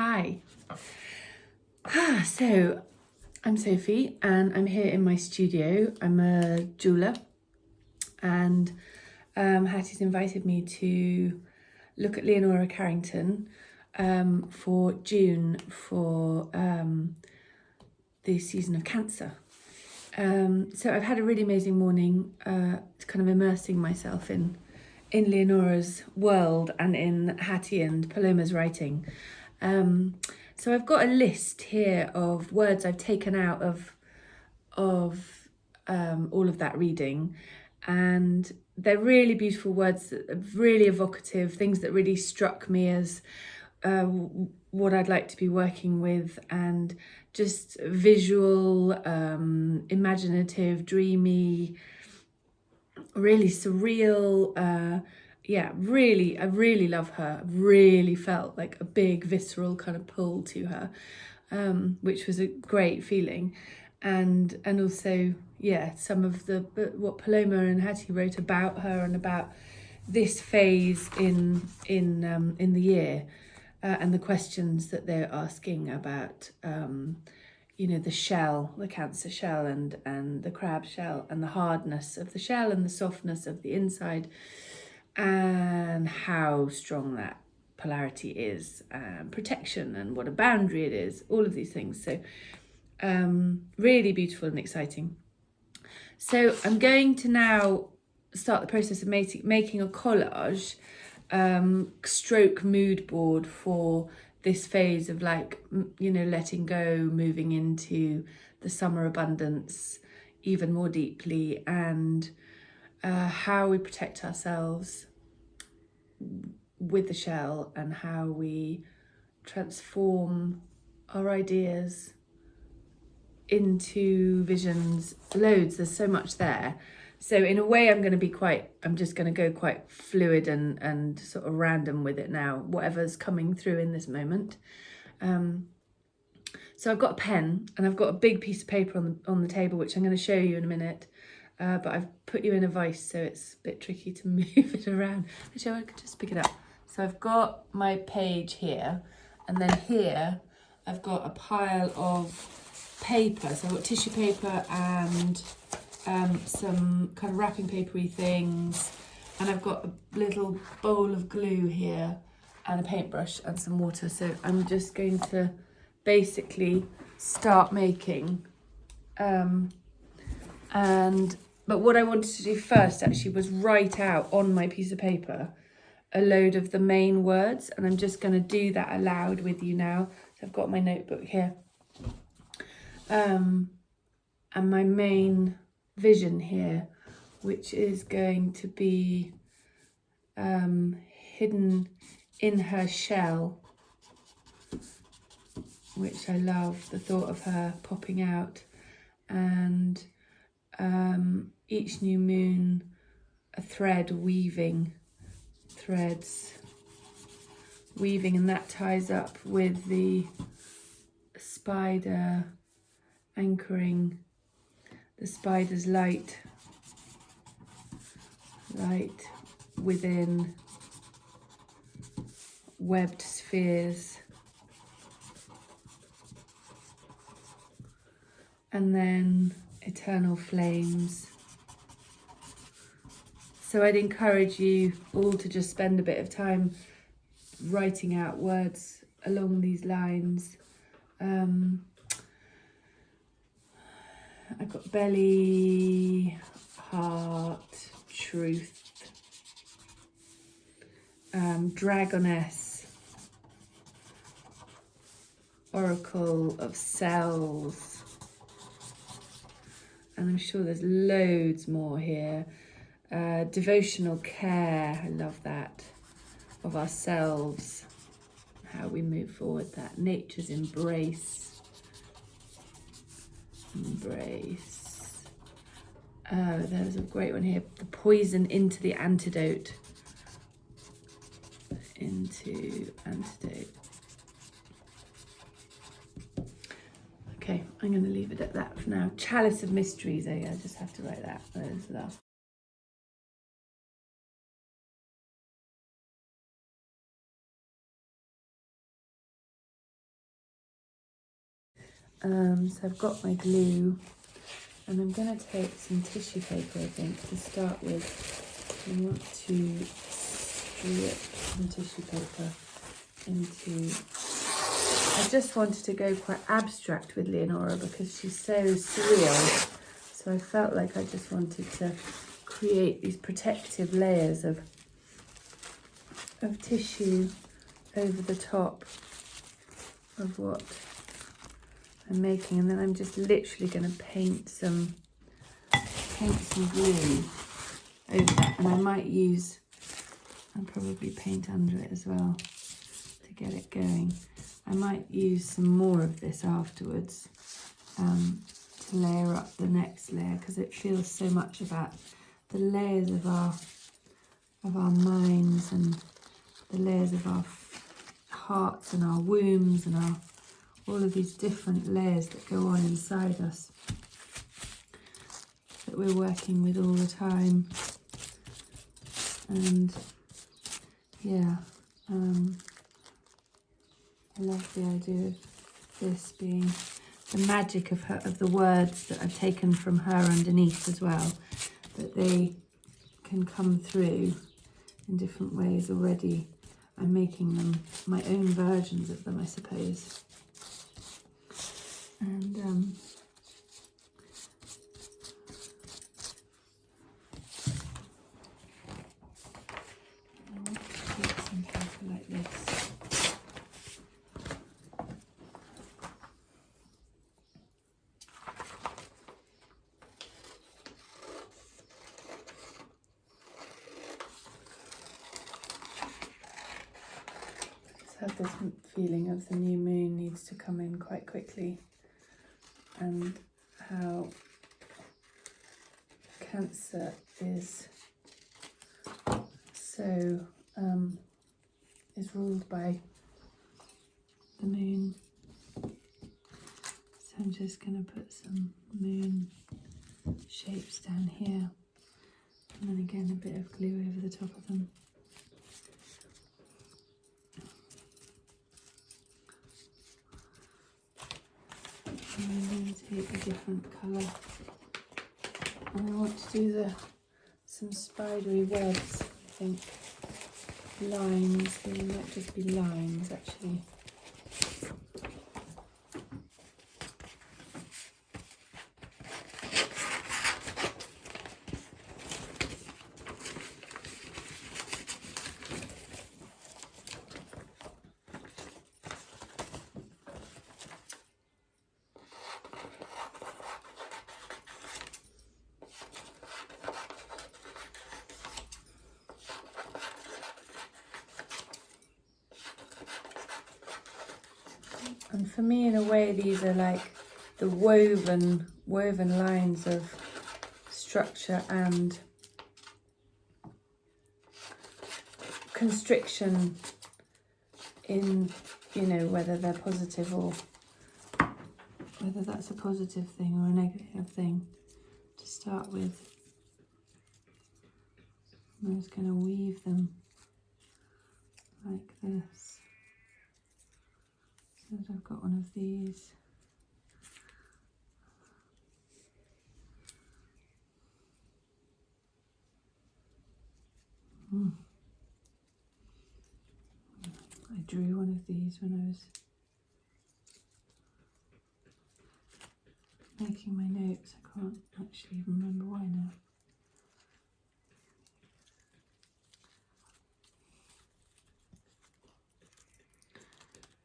Hi. So I'm Sophie and I'm here in my studio. I'm a jeweler and Hattie's invited me to look at Leonora Carrington for June for the season of Cancer. So I've had a really amazing morning kind of immersing myself in Leonora's world and in Hattie and Paloma's writing. So I've got a list here of words I've taken out of all of that reading, and they're really beautiful words, really evocative, things that really struck me as what I'd like to be working with, and just visual, imaginative, dreamy, really surreal. I really love her. Really felt like a big visceral kind of pull to her, which was a great feeling. And also, some of what Paloma and Hattie wrote about her and about this phase in the year, and the questions that they're asking about the shell, the Cancer shell, and the crab shell, and the hardness of the shell and the softness of the inside, and how strong that polarity is, protection, and what a boundary it is, all of these things. So really beautiful and exciting. So I'm going to now start the process of making a collage, stroke mood board for this phase of letting go, moving into the summer abundance even more deeply, and how we protect ourselves with the shell, and how we transform our ideas into visions. Loads, there's so much there. So in a way I'm just going to go quite fluid and sort of random with it now, whatever's coming through in this moment. So I've got a pen and I've got a big piece of paper on the table, which I'm going to show you in a minute. But I've put you in a vice, so it's a bit tricky to move it around. Actually, I could just pick it up. So I've got my page here, and then here I've got a pile of paper. So I've got tissue paper and some kind of wrapping papery things, and I've got a little bowl of glue here and a paintbrush and some water. So I'm just going to basically start making, but what I wanted to do first actually was write out on my piece of paper a load of the main words, and I'm just going to do that aloud with you now. So I've got my notebook here, and my main vision here, which is going to be hidden in her shell, which I love the thought of her popping out, and each new moon a thread weaving, and that ties up with the spider anchoring, the spider's light within webbed spheres, and then eternal flames. So I'd encourage you all to just spend a bit of time writing out words along these lines. I've got belly, heart, truth, dragoness, oracle of cells, and I'm sure there's loads more here. Devotional care, I love that, of ourselves, how we move forward, that nature's embrace. There's a great one here, the poison into the antidote. Okay, I'm going to leave it at that for now. Chalice of mysteries, I just have to write that. There's the last So I've got my glue, and I'm going to take some tissue paper, I think, to start with. I want to strip some tissue paper into... I just wanted to go quite abstract with Leonora because she's so surreal. So I felt like I just wanted to create these protective layers of tissue over the top of what I'm making, and then I'm just literally going to paint some glue over that, and I might use, I'll probably paint under it as well to get it going. I might use some more of this afterwards to layer up the next layer, because it feels so much about the layers of our minds and the layers of our hearts and our wombs and all of these different layers that go on inside us that we're working with all the time. And yeah, I love the idea of this being the magic of the words that I've taken from her underneath as well, that they can come through in different ways already. I'm making them my own versions of them, I suppose. And I want to take some paper like this. I have this feeling of the new moon needs to come in quite quickly, and how Cancer is so is ruled by the moon. So I'm just going to put some moon shapes down here, and then again a bit of glue over the top of them. And I'm going to take a different colour, and I want to do some spidery webs, I think. Lines, they might just be lines actually. And for me, in a way, these are like the woven lines of structure and constriction in, you know, whether they're positive or whether that's a positive thing or a negative thing to start with. I'm just going to weave them like this. So that I've got one of these. I drew one of these when I was making my notes. I can't actually even remember why now.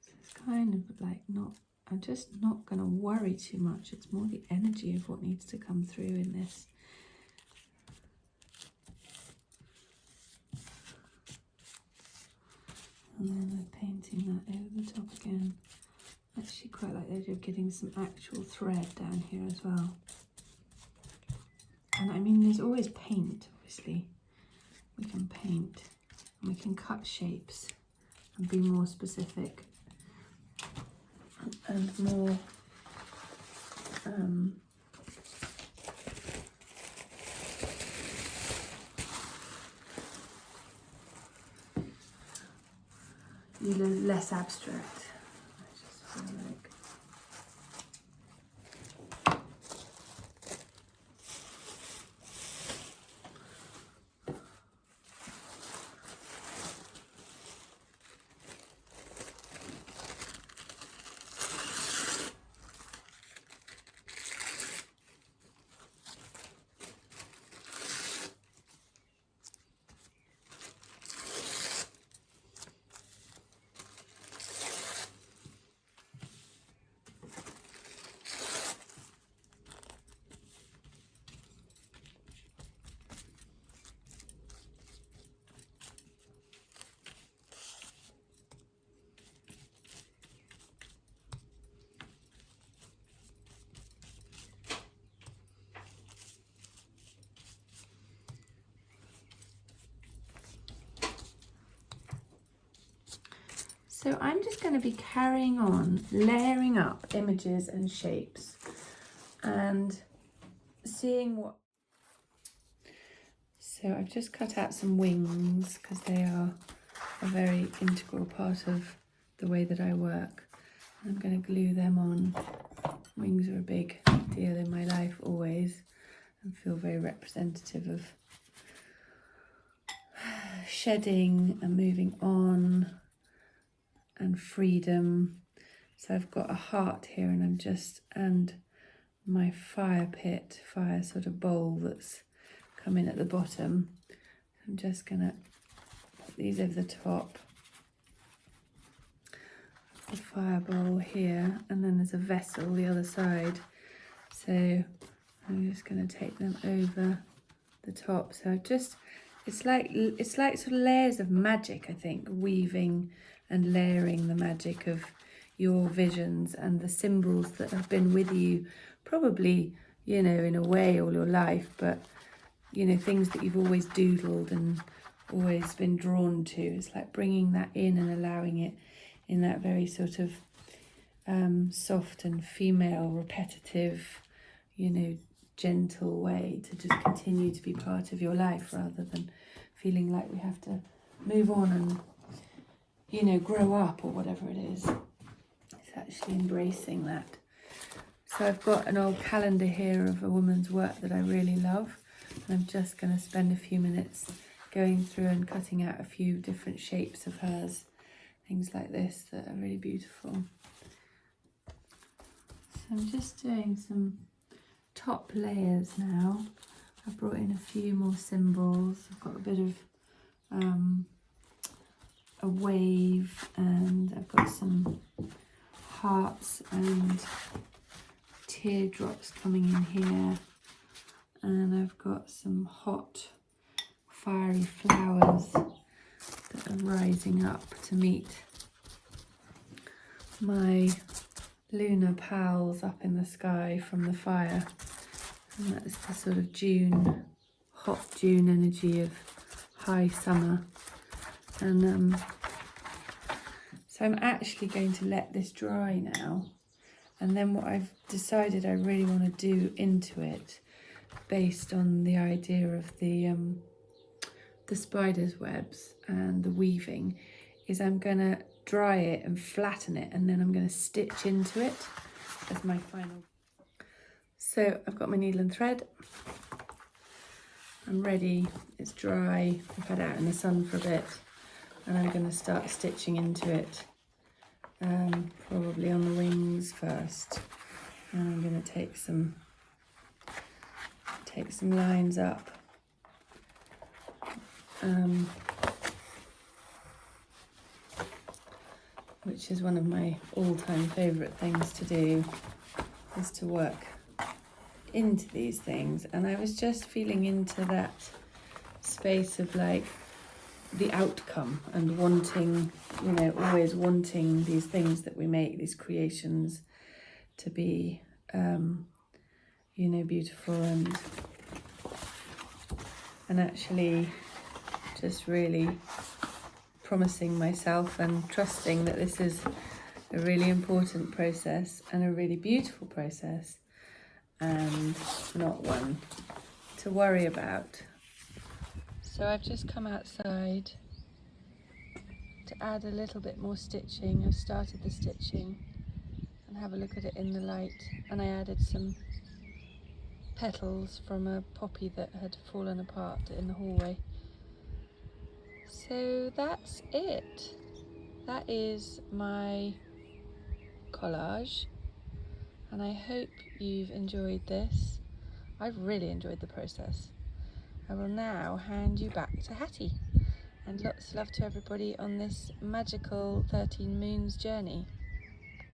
So it's kind of like I'm just not going to worry too much. It's more the energy of what needs to come through in this. And then I'm painting that over the top again. I actually quite like the idea of getting some actual thread down here as well. And I mean, there's always paint, obviously. We can paint and we can cut shapes and be more specific and more less abstract. I just feel like So I'm just going to be carrying on layering up images and shapes and seeing what. So I've just cut out some wings because they are a very integral part of the way that I work. I'm going to glue them on. Wings are a big deal in my life always, and feel very representative of shedding and moving on and freedom. So I've got a heart here, and my fire sort of bowl that's come in at the bottom. I'm just gonna put these over the top. The fire bowl here, and then there's a vessel the other side. So I'm just gonna take them over the top. So it's like sort of layers of magic, I think, weaving and layering the magic of your visions and the symbols that have been with you probably, you know, in a way all your life, but, you know, things that you've always doodled and always been drawn to. It's like bringing that in and allowing it in that very sort of soft and female, repetitive, you know, gentle way to just continue to be part of your life, rather than feeling like we have to move on and, you know, grow up or whatever it is. It's actually embracing that. So I've got an old calendar here of a woman's work that I really love, and I'm just going to spend a few minutes going through and cutting out a few different shapes of hers, things like this that are really beautiful. So I'm just doing some top layers now. I've brought in a few more symbols. I've got a bit of a wave, and I've got some hearts and teardrops coming in here, and I've got some hot fiery flowers that are rising up to meet my lunar pals up in the sky from the fire. And that's the sort of June, hot June energy of high summer. And so I'm actually going to let this dry now. And then what I've decided I really want to do into it, based on the idea of the spider's webs and the weaving, is I'm going to dry it and flatten it, and then I'm going to stitch into it as my final. So I've got my needle and thread. I'm ready, it's dry, I've had it out in the sun for a bit, and I'm going to start stitching into it, probably on the wings first. And I'm going to take some lines up. Which is one of my all-time favourite things to do, is to work into these things. And I was just feeling into that space of like the outcome and wanting, you know, always wanting these things that we make, these creations, to be, you know, beautiful, and actually just really promising myself and trusting that this is a really important process and a really beautiful process, and not one to worry about. So I've just come outside to add a little bit more stitching. I've started the stitching, and have a look at it in the light, and I added some petals from a poppy that had fallen apart in the hallway. So that's it. That is my collage, and I hope you've enjoyed this. I've really enjoyed the process. I will now hand you back to Hattie, and lots of love to everybody on this magical 13 Moons journey.